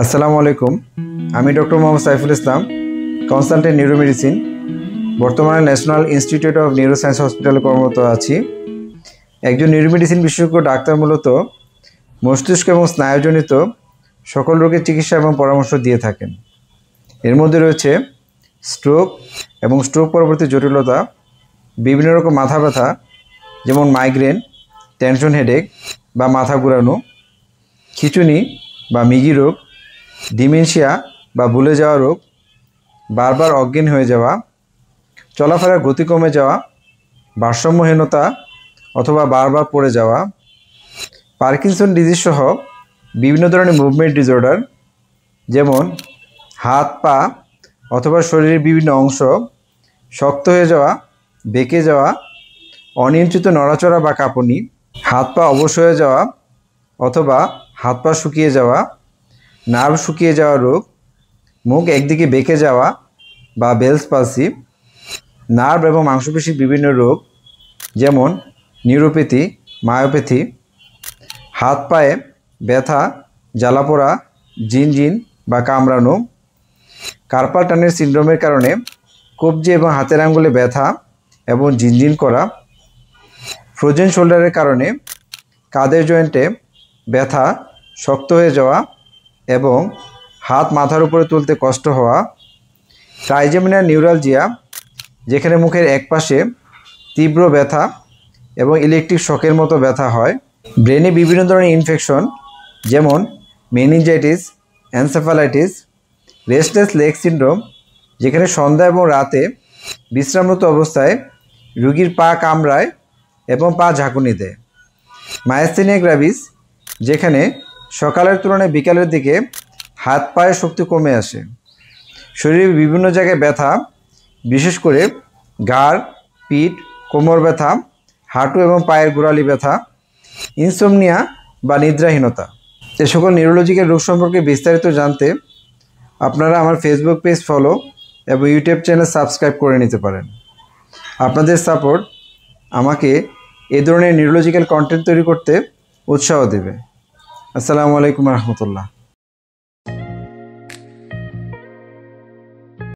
আসসালামু আলাইকুম। আমি doctor Mohammad Saiful Islam, consultant neuromedicine, বর্তমানে ন্যাশনাল ইনস্টিটিউট অফ নিউরোসায়েন্স হসপিটালে কর্মরত আছি। একজন নিউরোমেডিসিন বিশেষজ্ঞ ডাক্তার মূলত মস্তিষ্ক এবং স্নায়ুজনিত সকল রোগের চিকিৎসা এবং পরামর্শ দিয়ে থাকেন। এর মধ্যে রয়েছে স্ট্রোক এবং স্ট্রোক পরবর্তী জটিলতা, বিভিন্ন রকম মাথা ব্যথা যেমন মাইগ্রেন, টেনশন হেডেক বা মাথা ঘুরানো, খিঁচুনি বা মৃগী রোগ, ডিমেনশিয়া বা ভুলে যাওয়া রোগ, বারবার অজ্ঞান হয়ে যাওয়া, চলাফেরার গতি কমে যাওয়া, ভারসাম্যহীনতা অথবা বারবার পড়ে যাওয়া, পার্কিনসন ডিজিজ সহ বিভিন্ন ধরনের মুভমেন্ট ডিসঅর্ডার যেমন হাত পা অথবা শরীরের বিভিন্ন অংশ শক্ত হয়ে যাওয়া, বেঁকে যাওয়া, অনিয়ন্ত্রিত নড়াচড়া বা কাঁপুনি, হাত পা অবশ হয়ে যাওয়া অথবা হাত পা শুকিয়ে যাওয়া, নার্ভ শুকিয়ে যাওয়া রোগ, মুখ একদিকে বেঁকে যাওয়া বা বেলস পালসি, নার্ভ এবং মাংসপেশির বিভিন্ন রোগ যেমন নিউরোপ্যাথি, মায়োপ্যাথি, হাত পায়ে ব্যথা, জ্বালাপোড়া, জিনজিন বা কামড়ানো, কার্পাল টানেল সিনড্রোমের কারণে কবজি এবং হাতের আঙ্গুলে ব্যথা এবং জিনজিন করা, ফ্রোজেন শোল্ডারের কারণে কাঁধের জয়েন্টে ব্যথা, শক্ত হয়ে যাওয়া এবং হাত মাথার উপরে তুলতে কষ্ট হওয়া, ট্রাইজেমিনাল নিউরালজিয়া যেখানে মুখের একপাশে তীব্র ব্যথা এবং ইলেকট্রিক শকের মতো ব্যথা হয়, ব্রেনে বিভিন্ন ধরনের ইনফেকশন যেমন meningitis, encephalitis, restless leg syndrome যেখানে সন্ধ্যা এবং রাতে বিশ্রামরত অবস্থায় রোগীর পা কামড়ায় এবং পা ঝাঁকুনি দেয়, মায়াস্থেনিয়া গ্রাভিস যেখানে সকালের তুলনায় বিকালের দিকে হাত পায়ের শক্তি কমে আসে, শরীরের বিভিন্ন জায়গায় ব্যথা বিশেষ করে ঘাড়, পিঠ, কোমর ব্যথা, হাঁটু এবং পায়ের গোড়ালি ব্যথা, ইনসোমনিয়া বা নিদ্রাহীনতা। এ সকল নিউরোলজিক্যাল রোগ সম্পর্কে বিস্তারিত জানতে আপনারা আমার ফেসবুক পেজ ফলো এবং ইউটিউব চ্যানেল সাবস্ক্রাইব করে নিতে পারেন। আপনাদের সাপোর্ট আমাকে এ ধরনের নিউরোলজিক্যাল কন্টেন্ট তৈরি করতে উৎসাহ দেবে। আসসালামু আলাইকুম রহমতুল্লাহ।